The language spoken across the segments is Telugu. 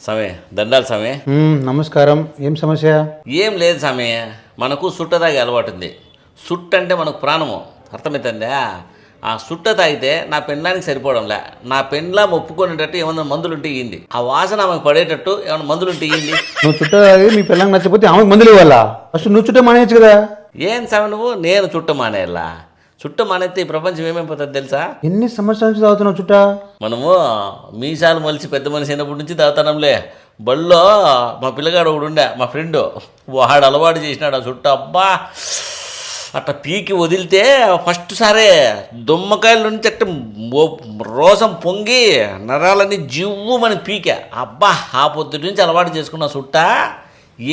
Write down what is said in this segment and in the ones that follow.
స్వామి దండాలు స్వామి. నమస్కారం. ఏం సమస్య? ఏం లేదు స్వామి, మనకు సుట్ట తాగే అలవాటు ఉంది. సుట్ట అంటే మనకు ప్రాణము, అర్థమవుతుందా? ఆ సుట్ట తాగితే నా పెండ్లానికి సరిపోవడంలే. నా పెండ్లా ఒప్పుకునేటట్టు ఏమన్నా మందులుంటే ఇయ్యింది, ఆ వాసన ఆమెకు పడేటట్టు ఏమన్నా మందులుంటే ఇయ్యింది. నువ్వు చుట్ట తాగి మీ పిల్లలకు నచ్చకపోతే ఆమెకు మందులు ఇవ్వాలా? ఫస్ట్ నువ్వు చుట్ట మానేయచ్చు కదా. ఏం స్వామి నువ్వు, నేను చుట్ట మానేయాలా? చుట్ట మానేస్తే ఈ ప్రపంచం ఏమైపోతుంది తెలుసా? ఎన్ని సంవత్సరాల నుంచి తాగుతున్నావు చుట్ట? మనము మీసాలు మలిసి పెద్ద మనిషి అయినప్పటి నుంచి తాగుతానంలే. బళ్ళో మా పిల్లగాడు ఒకడు ఉండే, మా ఫ్రెండ్, వాడు అలవాటు చేసినాడు ఆ చుట్ట. అబ్బా అట్లా పీకి వదిలితే ఫస్ట్ సారే దుమ్మకాయల నుంచి అట్ట రోసం పొంగి నరాలన్నీ జివ్వు మన పీక. అబ్బా ఆ పొద్దు నుంచి అలవాటు చేసుకున్న చుట్ట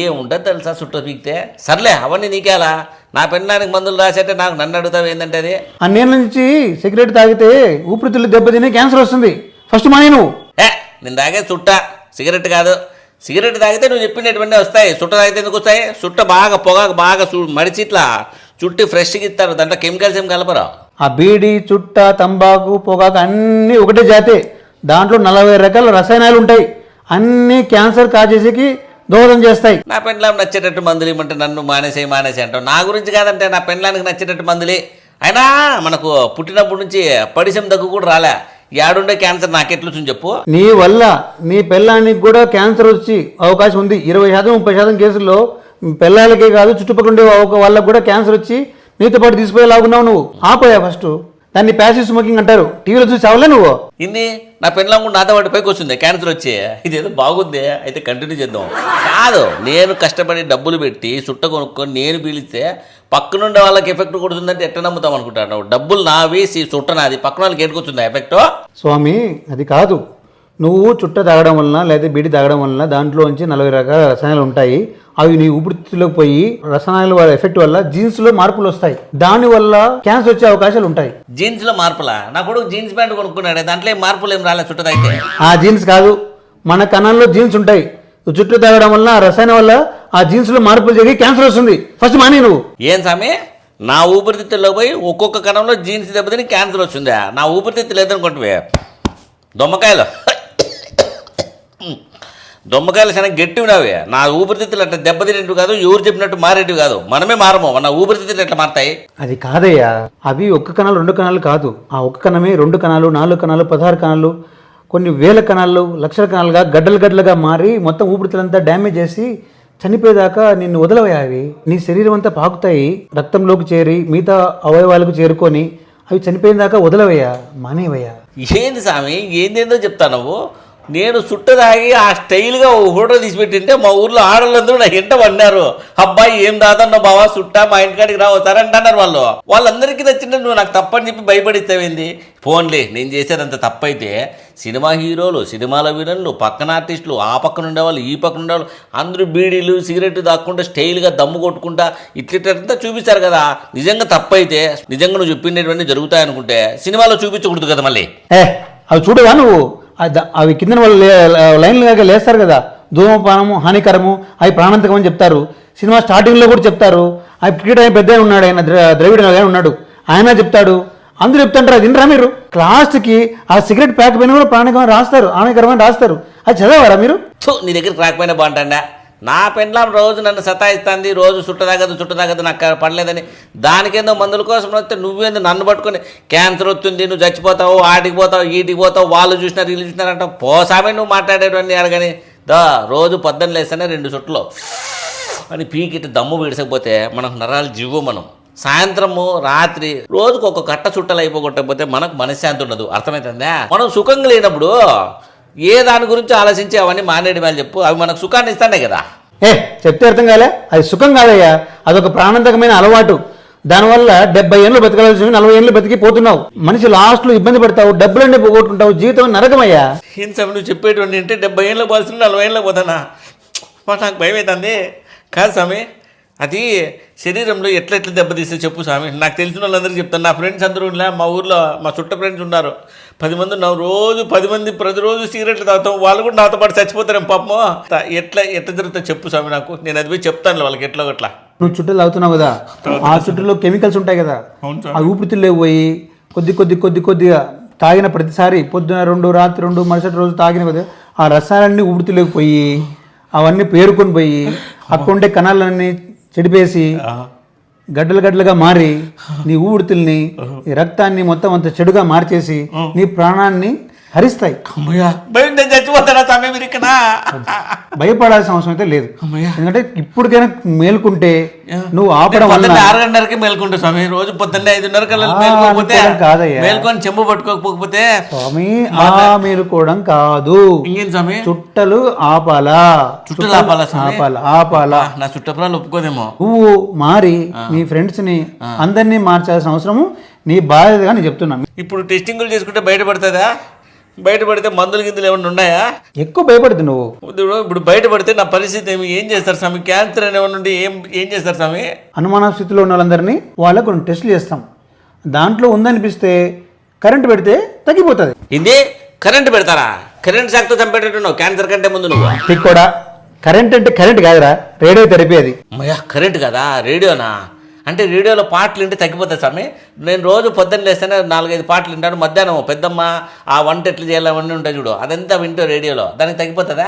ఏముంటుంది తెలుసా చుట్ట పీకితే. సర్లే అవన్నీ నీకేలా, నా పెళ్ళడానికి మందులు రాసేటే నాకు నన్ను అడుగుతావు ఏంటంటే అది. అన్నేళ్ళ నుంచి సిగరెట్ తాగితే ఊపిరితిత్తులు దెబ్బతిని క్యాన్సర్ వస్తుంది. ఫస్ట్ మానే నువ్వు. నేను తాగే చుట్ట, సిగరెట్ కాదు. సిగరెట్ తాగితే నువ్వు చెప్పినటువంటి వస్తాయి, చుట్ట తాగితే ఎందుకు వస్తాయి? చుట్ట బాగా పొగాకు బాగా మడిచి ఇట్లా చుట్టి ఫ్రెష్గా ఇస్తారు, దాంట్లో కెమికల్స్ ఏం కలపరా. ఆ బీడి, చుట్ట, తంబాకు, పొగాకు అన్నీ ఒకటే జాతే. దాంట్లో 40 రకాల రసాయనాలు ఉంటాయి. అన్నీ క్యాన్సర్ కాజేసికి దోహదం చేస్తాయి. నా పెండ్లాం నచ్చేటట్టు మందులు ఇవ్వమంటే నన్ను మానేసి అంటావు. నా గురించి కాదంటే నా పెండ్లానికి నచ్చేటట్టు మందులే. అయినా మనకు పుట్టినప్పటి నుంచి పడిసం దగ్గు కూడా రాలే. యాడుండే క్యాన్సర్ నాకెట్లు చెప్పు. నీ వల్ల నీ పెళ్ళానికి కూడా క్యాన్సర్ వచ్చి అవకాశం ఉంది. 20% 30% కేసుల్లో పిల్లలకే కాదు చుట్టుపక్కల ఉండే వాళ్ళకు కూడా క్యాన్సర్ వచ్చి నీతో పాటు తీసుకుపోయేలాగున్నావు. నువ్వు ఆపోయా ఫస్ట్. దాన్ని ప్యాసివ్ స్మోకింగ్ అంటారు. టీవీలో చూసి అవలే నువ్వు. ఇన్ని నా పెళ్ళం కూడా నాతో పాటు పైకి వస్తుంది క్యాన్సర్ వచ్చి. ఇదేదో బాగుంది, అయితే కంటిన్యూ చేద్దాం. కాదు, నేను కష్టపడి డబ్బులు పెట్టి చుట్ట కొనుక్కొని నేను పీలిస్తే పక్కనుండే వాళ్ళకి ఎఫెక్ట్ కొడుతుందంటే ఎట్లా నమ్ముతాం అనుకుంటాను? డబ్బులు నావి, చుట్ట నాది, పక్కన వాళ్ళకి ఎట్టుకొచ్చిందా ఎఫెక్ట్? స్వామి అది కాదు. నువ్వు చుట్ట తాగడం వలన లేదా బీడి తాగడం వలన దాంట్లోంచి 40 రకాల రసాయనాలు ఉంటాయి. అవి నీ ఊపిరితిత్తులోకి పోయి రసాయనాల వల్ల ఎఫెక్ట్ వల్ల జీన్స్ లో మార్పులు వస్తాయి. దాని వల్ల క్యాన్సర్ వచ్చే అవకాశాలు ఉంటాయి. జీన్స్ లో మార్పులా? నా కొడుకు జీన్స్ ప్యాంట్ కొనుక్కున్నాడే, దాంట్లో ఏం మార్పులు ఏం రాలే చుట్ట తాగితే. ఆ జీన్స్ కాదు, మన కణాల్లో జీన్స్ ఉంటాయి. చుట్టు తాగడం వల్ల ఆ రసాయనం వల్ల ఆ జీన్స్ లో మార్పులు జరిగి క్యాన్సర్ వస్తుంది. ఫస్ట్ మానే నువ్వు. ఏం సామి, నా ఊపిరితిత్తుల్లో పోయి ఒక్కొక్క కణంలో జీన్స్ దెబ్బతిని క్యాన్సర్ వచ్చిందా? నా ఊపిరితిత్తు లేదనుకుంటువే. దొమ్మకాయలు చాలా గట్టివి నావే. నా ఊపిరితిత్తులు అట్లా దెబ్బతినేటివి కాదు, ఎవరు చెప్పినట్టు మారేటివి కాదు. మనమే మారము, నా ఊపిరితిత్తులు ఎట్లా మారుతాయి? అది కాదయ్యా, అవి ఒక్క కణాలు 2 కణాలు కాదు. ఆ ఒక్క కణమే 2 కణాలు, 4 కణాలు, 16 కణాలు, కొన్ని వేల కణాలు, లక్షల కణాలుగా గడ్డలుగా మారి మొత్తం ఊపిరితిత్తులంతా డ్యామేజ్ చేసి చనిపోయేదాకా నిన్ను వదలవయ్యా. అవి నీ శరీరం అంతా పాకుతాయి, రక్తంలోకి చేరి మిగతా అవయవాలకు చేరుకొని అవి చనిపోయిన దాకా వదలవయ్యా, మానేవయ్యా. ఏంది స్వామి ఏందేందో చెప్తా నువ్వు? నేను చుట్ట తాగి ఆ స్టైల్గా ఓ ఫోటో తీసిపెట్టింటే మా ఊర్లో ఆడవాళ్ళందరూ నా ఇంట పడినారు. అబ్బాయి ఏం దాదన్నా బావా చుట్ట మా ఇంటికాడికి రావతారు అంటున్నారు వాళ్ళు. వాళ్ళందరికీ నచ్చింటే నువ్వు నాకు తప్పని చెప్పి భయపడిస్తావేంది? ఫోన్లే, నేను చేసేదంత తప్పైతే సినిమా హీరోలు, సినిమాల విలన్లు, పక్కన ఆర్టిస్టులు, ఆ పక్కన ఉండేవాళ్ళు, ఈ పక్కన ఉండేవాళ్ళు అందరూ బీడీలు సిగరెట్ దాక్కుంటా స్టైల్గా దమ్ము కొట్టుకుంటా ఇట్లంతా చూపిస్తారు కదా. నిజంగా తప్పైతే, నిజంగా నువ్వు చెప్పినటువంటి జరుగుతాయనుకుంటే సినిమాలో చూపించకూడదు కదా మళ్ళీ. అవి చూడవా నువ్వు? అవి కింద వాళ్ళు లైన్లుగా లేస్తారు కదా, ధూమపానము హానికరము, అవి ప్రాణాంతకం అని చెప్తారు. సినిమా స్టార్టింగ్లో కూడా చెప్తారు. అవి క్రికెట్ అయిన పెద్ద ఉన్నాడు, ఆయన ద్రవిడ ఉన్నాడు, ఆయన చెప్తాడు, అందరూ చెప్తుంటారు. అది వినరా మీరు? లాస్ట్కి ఆ సిగరెట్ ప్యాక్ పైన కూడా ప్రాణకరమని రాస్తారు, హానికరమని రాస్తారు. అది చదవరా మీరు? నీ దగ్గరికి రాకపోయినా బాగుంటాండా. నా పెండ్లాం రోజు నన్ను సతాయిస్తుంది, రోజు చుట్ట తాగదు నాకు పడలేదని. దానికేందో మందుల కోసం వస్తే నువ్వేందో నన్ను పట్టుకొని క్యాన్సర్ వస్తుంది, నువ్వు చచ్చిపోతావు, ఆటికి పోతావు, ఈటికి పోతావు, వాళ్ళు చూసినారు వీళ్ళు చూసినారంటావు. పోసామే నువ్వు మాట్లాడేటువంటి అడగని. రోజు పొద్దున్న లేస్తేనే 2 చుట్టలు అని పీకిటి దమ్ము విడిసకపోతే మనకు నరాలు జివ్వు. మనం సాయంత్రము రాత్రి రోజుకు ఒక కట్ట చుట్టలు అయిపోగొట్టకపోతే మనకు మనశ్శాంతి ఉండదు. అర్థమవుతుందా? మనం సుఖంగా లేనప్పుడు ఏ దాని గురించి ఆలోచించి అవన్నీ మానేయడం వాళ్ళు చెప్పు. అవి మనకు సుఖాన్ని ఇస్తానే కదా. చెప్తే అర్థం కాలే? అది సుఖం కాదయ్యా, అదొక ప్రాణాంతకమైన అలవాటు. దానివల్ల 70 ఏళ్ళు బతకాల్సి 40 ఏళ్ళు బతికి పోతున్నావు. మనిషి లాస్ట్లో ఇబ్బంది పడతావు, డబ్బులన్నీ పోగొట్టుకుంటావు, జీవితం నరకమయ్యా. ఏం సమయం నువ్వు చెప్పేటువంటి అంటే 70 ఏళ్ళకి పోల్సిన 40 ఏళ్ళకి పోతానా? నాకు భయం అవుతుంది. కాదు స్వామి, అది శరీరంలో ఎట్లా దెబ్బతీస్తే చెప్పు స్వామి. నాకు తెలిసిన వాళ్ళందరికీ చెప్తాను. నా ఫ్రెండ్స్ అందరూ ఉన్నా, మా ఊర్లో మా చుట్ట ఫ్రెండ్స్ ఉన్నారు 10 మంది ఉన్నారు. రోజు 10 మంది ప్రతిరోజు సిగరెట్లు తాగుతాం. వాళ్ళు కూడా నాతో పాటు చచ్చిపోతారేం పాపము. ఎట్లా జరుగుతుందో చెప్పు స్వామి నాకు. నేను అది పోయి చెప్తాను వాళ్ళకి ఎట్లా గట్లా. నువ్వు చుట్టలు తాగుతున్నావు కదా, ఆ చుట్టలో కెమికల్స్ ఉంటాయి కదా, ఆ ఊపిరితిత్తులు పోయి కొద్దిగా తాగిన ప్రతిసారి పొద్దున 2, రాత్రి 2, మరుసటి రోజు తాగిన కదా ఆ రసాలన్నీ ఊపిరితిత్తులోకి పోయి అవన్నీ పేరుకొని పోయి అక్కడ ఉండే కణాలన్నీ చెడిపేసి గడ్డలు గడ్డలుగా మారి నీ ఊపిరితిత్తుల్ని ఈ రక్తాన్ని మొత్తం అంత చెడుగా మార్చేసి నీ ప్రాణాన్ని హరిస్తాయి. అమ్మయ్యా భయం, నేను చచ్చిపోతాడా సమయం మీరు ఇక్కడ? భయపడాల్సిన అవసరం అయితే లేదు. ఎందుకంటే ఇప్పటికైనా మేల్కుంటే నువ్వు ఆపడం వల్ల 6:30కి మేల్కుంటా స్వామి. రోజు పొద్దున్నే 5:30 కల్లా మేల్కోకపోతే కాదయ్యా, మేల్కొని చెంబు పట్టుకోకపోతే స్వామి ఆ మేలుకోవడం కాదు. ఇంకేం స్వామి? చుట్టలు ఆపాలా, చుట్టలు ఆపాలా స్వామి? ఆపాలా. నా చుట్టపురాలు ఒప్పుకోదేమో. నువ్వు మారి నీ ఫ్రెండ్స్ ని అందరినీ మార్చాల్సిన అవసరము నీ బాధ్యతగా నేను చెప్తున్నా. ఇప్పుడు టెస్టింగ్లు చేసుకుంటే బయటపడుతుందా? బయటపడితే మందులు గిందులు ఏమైనా ఉన్నాయా? ఎక్కువ భయపడుతుంది నువ్వు. ఇప్పుడు బయటపడితే నా పరిస్థితి ఏం చేస్తారు స్వామి? క్యాన్సర్ అనేవాడి నుండి ఏం చేస్తారు స్వామి? అనుమాన స్థితిలో ఉన్న వాళ్ళందరినీ వాళ్ళకు కొన్ని టెస్టులు చేస్తాం. దాంట్లో ఉందనిపిస్తే కరెంట్ పెడితే తగ్గిపోతుంది. ఇది కరెంట్ పెడతారా? కరెంట్ శాఖతో చంపేటట్టున్నావు క్యాన్సర్ కంటే ముందు నువ్వు. మీకు కూడా కరెంట్ అంటే కరెంట్ కాదురా, రేడియో థెరపీ అది. అమ్మయ్యా కరెంట్ కదా, రేడియోనా? అంటే రేడియోలో పాటలు వింటే తగ్గిపోతుంది స్వామి. నేను రోజు పొద్దున్న లేస్తేనే 4-5 పాటలు వింటాను. మధ్యాహ్నం పెద్దమ్మ ఆ వంట ఎట్లా చేయాలవన్నీ ఉంటాయి చూడు, అదంతా వింటూ రేడియోలో, దానికి తగ్గిపోతుందా?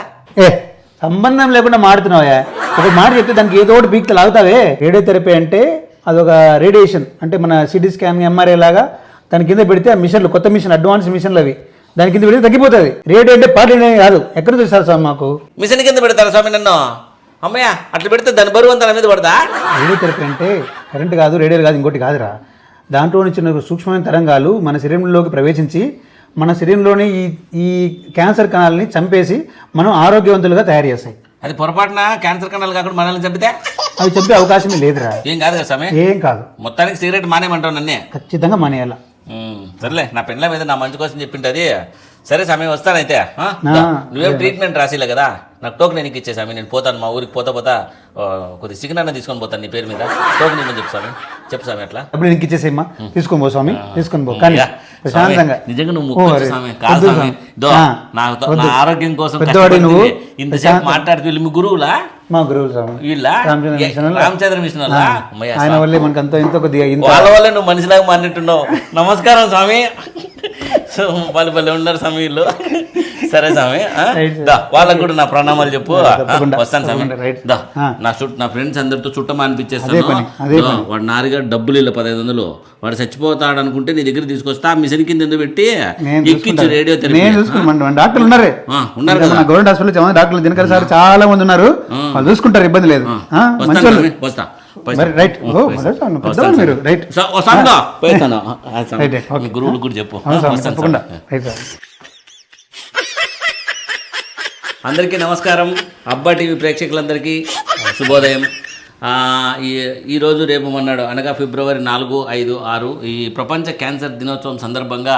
సంబంధం లేకుండా మాడుతున్నావా? ఒక మాట చెప్తే దానికి ఏదో ఒకటి పీక్తో లాగుతావే. రేడియో థెరపీ అంటే అదొక రేడియేషన్, అంటే మన సిటీ స్కాన్ ఎంఆర్ఐ లాగా దాని కింద పెడితే ఆ మిషన్లు, కొత్త మిషన్, అడ్వాన్స్ మిషన్లు అవి, దాని కింద పెడితే తగ్గిపోతుంది. రేడియో అంటే పాటలు కాదు. ఎక్కడ చూస్తారు స్వామి మాకు? మిషన్ కింద పెడతారా స్వామి నన్ను? అమ్మయ్య అట్లా పెడితే దాని బరువు అంతా నా మీద పడదా? రేడియో థెరపీ అంటే కరెంట్ కాదు, రేడియోలు కాదు, ఇంకోటి కాదురా. దాంట్లో చిన్న సూక్ష్మమైన తరంగాలు మన శరీరంలోకి ప్రవేశించి మన శరీరంలోని ఈ క్యాన్సర్ కణాలని చంపేసి మనం ఆరోగ్యవంతులుగా తయారు చేస్తాయి. అది పొరపాటున క్యాన్సర్ కణాలు కాకుండా మనల్ని చంపితే? అవి చంపే అవకాశమే లేదురా. ఏం కాదు కదా స్వామి? ఏం కాదు. మొత్తానికి సిగరెట్ మానేమంటావు నన్నే? ఖచ్చితంగా మానేయాల. సరేలే, నా పెండ్ల మీద నా మంచి కోసం చెప్పింటది. సరే సమయం వస్తానైతే. నువ్వేం ట్రీట్మెంట్ రాసిలే కదా, నాకు టోకెన్ నేను ఇచ్చే స్వామి. నేను పోతాను మా ఊరికి, పోతా కొద్దిగా చికెన్ అన్న తీసుకొని పోతాను నీ పేరు మీద. టోకెన్ ఇవ్వని చెప్పు స్వామి. చెప్పు స్వామి అట్లా. అప్పుడు నీకు ఇచ్చేసేమ్మా, తీసుకొని పో స్వామి, తీసుకొని పో. కానీ ప్రశాంతంగా. నిజంగా నువ్వు ముక్కు స్వామి కాదు స్వామి. నా ఆరోగ్యం కోసం పెద్దవాడి నువ్వు ఇంతసేపు మాట్లాడుతూ వీళ్ళు మీ గురువులా? మా గురువులు స్వామి. వీళ్ళ రామచంద్ర మిషన్ ఆయన వల్లే మనకు అంత ఇంత కొద్దిగా వాళ్ళ వల్లే నువ్వు మనిషిలాగా మారినట్టున్నావు. నమస్కారం స్వామి. సో వాళ్ళు ఉన్నారు స్వామి వీళ్ళు. సరే స్వామి, వాళ్ళకు కూడా నా ప్రణామాలు చెప్పు. వస్తాను స్వామి. నా ఫ్రెండ్స్ అందరితో చుట్టమా అనిపించేస్తాను. వాడు నారిగా డబ్బులు ఇల్లు 1500, వాడు చచ్చిపోతాడు అనుకుంటే నీ దగ్గర తీసుకొస్తా. ఆ మిషన్ కింద ఎందుకు పెట్టి ఎక్కించు రేడియో థెరపీ. డాక్టర్లు ఉన్నారు కదా గవర్నమెంట్ హాస్పిటల్, డాక్టర్లు దినకర్ సార్ చాలా మంది ఉన్నారు, వాళ్ళు చూసుకుంటారు, ఇబ్బంది లేదు. వస్తా. గురువులు కూడా చెప్పు. అందరికీ నమస్కారం. అబ్బా టీవీ ప్రేక్షకులందరికీ శుభోదయం. ఈరోజు రేపు మొన్నాడు అనగా ఫిబ్రవరి 4, 5, 6 ఈ ప్రపంచ క్యాన్సర్ దినోత్సవం సందర్భంగా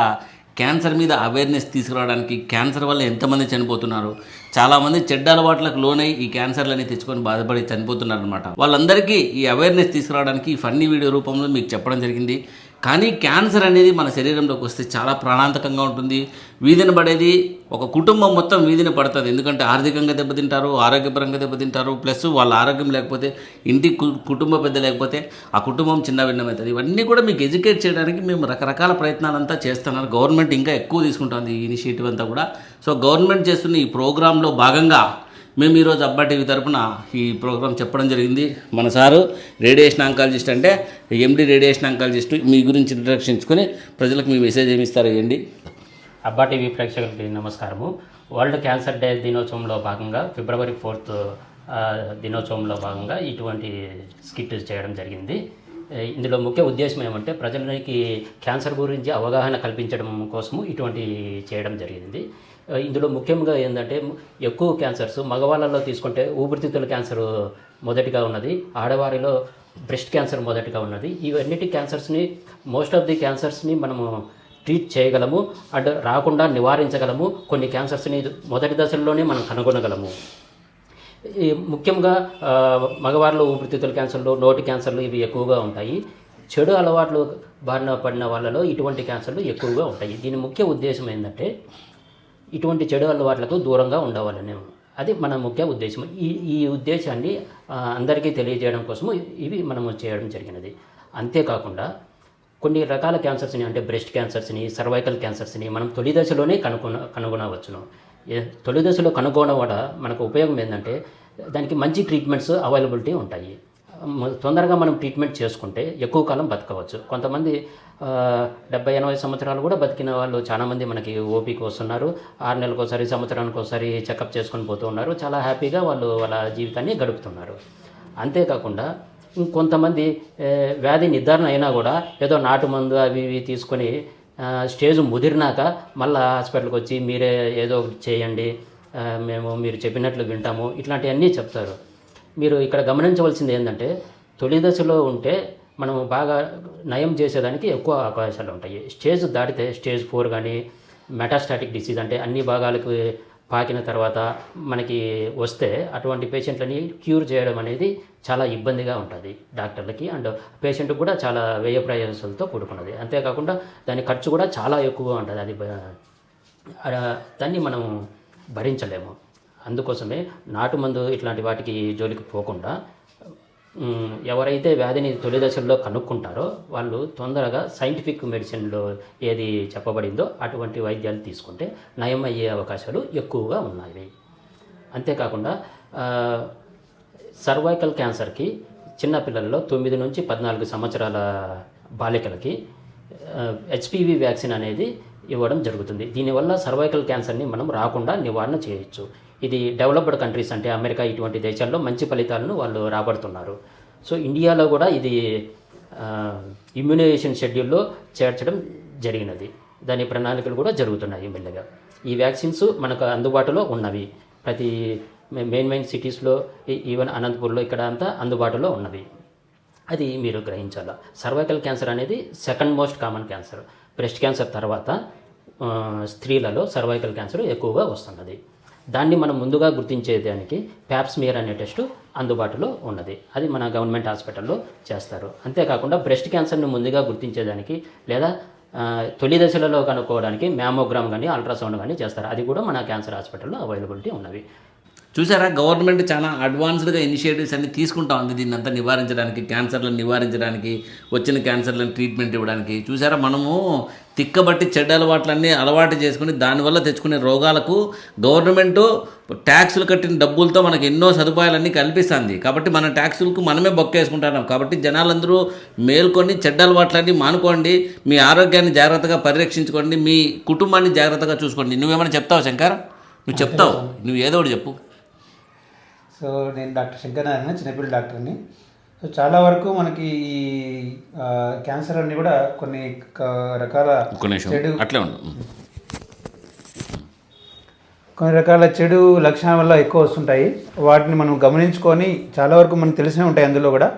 క్యాన్సర్ మీద అవేర్నెస్ తీసుకురావడానికి, క్యాన్సర్ వల్ల ఎంతమంది చనిపోతున్నారు, చాలామంది చెడ్డ అలవాట్లకు లోనై ఈ క్యాన్సర్లని తెచ్చుకొని బాధపడి చనిపోతున్నారు అనమాట. వాళ్ళందరికీ ఈ అవేర్నెస్ తీసుకురావడానికి ఈ ఫన్నీ వీడియో రూపంలో మీకు చెప్పడం జరిగింది. కానీ క్యాన్సర్ అనేది మన శరీరంలోకి వస్తే చాలా ప్రాణాంతకంగా ఉంటుంది. వీధిన పడేది ఒక కుటుంబం మొత్తం వీధిన పడుతుంది. ఎందుకంటే ఆర్థికంగా దెబ్బతింటారు, ఆరోగ్యపరంగా దెబ్బతింటారు. ప్లస్ వాళ్ళ ఆరోగ్యం లేకపోతే, ఇంటి కుటుంబ పెద్ద లేకపోతే ఆ కుటుంబం చిన్న భిన్నమవుతుంది. ఇవన్నీ కూడా మీకు ఎడ్యుకేట్ చేయడానికి మేము రకరకాల ప్రయత్నాలంతా చేస్తున్నారు. గవర్నమెంట్ ఇంకా ఎక్కువ తీసుకుంటుంది ఈ ఇనిషియేటివ్ అంతా కూడా. సో గవర్నమెంట్ చేస్తున్న ఈ ప్రోగ్రాంలో భాగంగా మేము ఈరోజు అబ్బా టీవీ తరఫున ఈ ప్రోగ్రాం చెప్పడం జరిగింది. మన సారు రేడియేషన్ ఆంకాలజిస్ట్, అంటే ఎండి రేడియేషన్ ఆంకాలజిస్ట్. మీ గురించి ఇంట్రడక్షన్ ఇచ్చుకొని ప్రజలకు మీ మెసేజ్ ఏమి ఇస్తారు ఏంటి? అబ్బా టీవీ ప్రేక్షకులకి నమస్కారము. వరల్డ్ క్యాన్సర్ డే దినోత్సవంలో భాగంగా ఫిబ్రవరి 4 దినోత్సవంలో భాగంగా ఇటువంటి స్కిట్ చేయడం జరిగింది. ఇందులో ముఖ్య ఉద్దేశం ఏమంటే ప్రజలకి క్యాన్సర్ గురించి అవగాహన కల్పించడం కోసము ఇటువంటి చేయడం జరిగింది. ఇందులో ముఖ్యంగా ఏంటంటే ఎక్కువ క్యాన్సర్స్ మగవాళ్ళలో తీసుకుంటే ఊపిరితిత్తుల క్యాన్సర్ మొదటిగా ఉన్నది, ఆడవారిలో బ్రెస్ట్ క్యాన్సర్ మొదటిగా ఉన్నది. ఇవన్నిటి క్యాన్సర్స్ని, మోస్ట్ ఆఫ్ ది క్యాన్సర్స్ని మనము ట్రీట్ చేయగలము అండ్ రాకుండా నివారించగలము. కొన్ని క్యాన్సర్స్ని మొదటి దశల్లోనే మనం కనుగొనగలము. ముఖ్యంగా మగవారిలో ఊపిరితిత్తుల క్యాన్సర్లు, నోటి క్యాన్సర్లు ఇవి ఎక్కువగా ఉంటాయి. చెడు అలవాట్లు బారిన పడిన వాళ్ళలో ఇటువంటి క్యాన్సర్లు ఎక్కువగా ఉంటాయి. దీని ముఖ్య ఉద్దేశం ఏంటంటే ఇటువంటి చెడు అలవాట్లకు దూరంగా ఉండవాలని, అది మన ముఖ్య ఉద్దేశం. ఈ ఉద్దేశాన్ని అందరికీ తెలియజేయడం కోసము ఇవి మనము చేయడం జరిగినది. అంతేకాకుండా కొన్ని రకాల క్యాన్సర్స్ని, అంటే బ్రెస్ట్ క్యాన్సర్స్ని, సర్వైకల్ క్యాన్సర్స్ని మనం తొలి దశలోనే కనుగొనవచ్చును. తొలి దశలో కనుక్కోవడం వల్ల మనకు ఉపయోగం ఏంటంటే దానికి మంచి ట్రీట్మెంట్స్ అవైలబిలిటీ ఉంటాయి. తొందరగా మనం ట్రీట్మెంట్ చేసుకుంటే ఎక్కువ కాలం బతకవచ్చు. కొంతమంది 70-80 సంవత్సరాలు కూడా బతికిన వాళ్ళు చాలామంది మనకి ఓపీకి వస్తున్నారు. 6 నెలలకు ఒకసారి, సంవత్సరానికి ఒకసారి చెకప్ చేసుకొని పోతూ ఉన్నారు. చాలా హ్యాపీగా వాళ్ళు వాళ్ళ జీవితాన్ని గడుపుతున్నారు. అంతేకాకుండా ఇంకొంతమంది వ్యాధి నిర్ధారణ అయినా కూడా ఏదో నాటు మందు అవి ఇవి తీసుకొని స్టేజ్ ముదిరినాక మళ్ళీ హాస్పిటల్కి వచ్చి మీరే ఏదో ఒకటి చేయండి, మీరు చెప్పినట్లు వింటాము, ఇట్లాంటివన్నీ చెప్తారు. మీరు ఇక్కడ గమనించవలసింది ఏంటంటే తొలి దశలో ఉంటే మనం బాగా నయం చేసేదానికి ఎక్కువ అవకాశాలు ఉంటాయి. స్టేజ్ దాటితే స్టేజ్ 4 కానీ మెటాస్టాటిక్ డిసీజ్ అంటే అన్ని భాగాలకు పాకిన తర్వాత మనకి వస్తే అటువంటి పేషెంట్లని క్యూర్ చేయడం అనేది చాలా ఇబ్బందిగా ఉంటుంది డాక్టర్లకి, అండ్ పేషెంట్కి కూడా చాలా వ్యయ ప్రయాసాలతో కూడుకున్నది. అంతేకాకుండా దాని ఖర్చు కూడా చాలా ఎక్కువగా ఉంటుంది. అది దాన్ని మనం భరించలేము. అందుకోసమే నాటు మందు ఇట్లాంటి వాటికి జోలికి పోకుండా ఎవరైతే వ్యాధిని తొలి దశల్లో కనుక్కుంటారో వాళ్ళు తొందరగా సైంటిఫిక్ మెడిసిన్లో ఏది చెప్పబడిందో అటువంటి వైద్యాలు తీసుకుంటే నయం అయ్యే అవకాశాలు ఎక్కువగా ఉన్నాయి. అంతేకాకుండా సర్వైకల్ క్యాన్సర్కి చిన్నపిల్లల్లో 9 నుంచి 14 సంవత్సరాల బాలికలకి హెచ్పివి వ్యాక్సిన్ అనేది ఇవ్వడం జరుగుతుంది. దీనివల్ల సర్వైకల్ క్యాన్సర్ని మనం రాకుండా నివారణ చేయొచ్చు. ఇది డెవలప్డ్ కంట్రీస్ అంటే అమెరికా ఇటువంటి దేశాల్లో మంచి ఫలితాలను వాళ్ళు రాబడుతున్నారు. సో ఇండియాలో కూడా ఇది ఇమ్యునైజేషన్ షెడ్యూల్లో చేర్చడం జరిగినది. దాని ప్రణాళికలు కూడా జరుగుతున్నాయి మెల్లగా. ఈ వ్యాక్సిన్స్ మనకు అందుబాటులో ఉన్నవి. ప్రతి మెయిన్ సిటీస్లో, ఈవెన్ అనంతపూర్లో ఇక్కడ అంతా అందుబాటులో ఉన్నవి. అది మీరు గ్రహించాలి. సర్వైకల్ క్యాన్సర్ అనేది second most common cancer. Breast cancer తర్వాత స్త్రీలలో సర్వైకల్ క్యాన్సర్ ఎక్కువగా వస్తున్నది. దాన్ని మనం ముందుగా గుర్తించేదానికి ప్యాప్స్మియర్ అనే టెస్టు అందుబాటులో ఉన్నది. అది మన గవర్నమెంట్ హాస్పిటల్లో చేస్తారు. అంతేకాకుండా బ్రెస్ట్ క్యాన్సర్ని ముందుగా గుర్తించేదానికి లేదా తొలి దశలలో కనుక్కోవడానికి మ్యామోగ్రామ్ కానీ అల్ట్రాసౌండ్ కానీ చేస్తారు. అది కూడా మన క్యాన్సర్ హాస్పిటల్లో అవైలబిలిటీ ఉన్నవి. చూసారా, గవర్నమెంట్ చాలా అడ్వాన్స్డ్గా ఇనిషియేటివ్స్ అన్ని తీసుకుంటా ఉంది దీన్ని అంతా నివారించడానికి, క్యాన్సర్లను నివారించడానికి, వచ్చిన క్యాన్సర్లను ట్రీట్మెంట్ ఇవ్వడానికి. చూసారా, మనము తిక్కబట్టి చెడ్డ అలవాట్లన్నీ అలవాటు చేసుకుని దానివల్ల తెచ్చుకునే రోగాలకు గవర్నమెంటు ట్యాక్సులు కట్టిన డబ్బులతో మనకు ఎన్నో సదుపాయాలన్నీ కల్పిస్తుంది. కాబట్టి మన ట్యాక్సులకు మనమే బొక్కేసుకుంటున్నాం. కాబట్టి జనాలందరూ మేల్కొని చెడ్డ అలవాట్లన్నీ మానుకోండి, మీ ఆరోగ్యాన్ని జాగ్రత్తగా పరిరక్షించుకోండి, మీ కుటుంబాన్ని జాగ్రత్తగా చూసుకోండి. నువ్వేమైనా చెప్తావు శంకర్? నువ్వు చెప్తావు, నువ్వు ఏదో ఒకటి చెప్పు. సో నేను డాక్టర్ శంకర్ నారాయణ, చిన్నపిల్లల డాక్టర్ని. సో చాలా వరకు మనకి ఈ క్యాన్సర్ అన్ని కూడా కొన్ని రకాల చెడు లక్షణాల వల్ల ఎక్కువ వస్తుంటాయి. వాటిని మనం గమనించుకొని చాలా వరకు మనకు తెలిసినవి ఉంటాయి. అందులో కూడా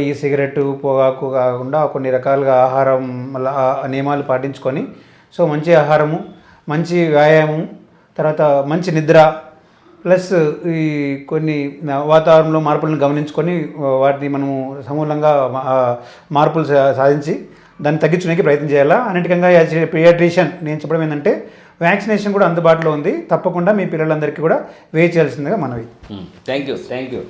ఈ సిగరెట్టు, పొగాకు కాకుండా కొన్ని రకాలుగా ఆహారం నియమాలు పాటించుకొని, సో మంచి ఆహారము, మంచి వ్యాయామం, తర్వాత మంచి నిద్ర, ప్లస్ ఈ కొన్ని వాతావరణంలో మార్పులను గమనించుకొని వాటిని మనము సమూలంగా మార్పులు సాధించి దాన్ని తగ్గించడానికి ప్రయత్నం చేయాలా. అన్నిటికంగా పీడియాట్రిషియన్ నేను చెప్పడం ఏంటంటే వ్యాక్సినేషన్ కూడా అందుబాటులో ఉంది. తప్పకుండా మీ పిల్లలందరికీ కూడా వేయించాల్సిందిగా మనవి. Thank you.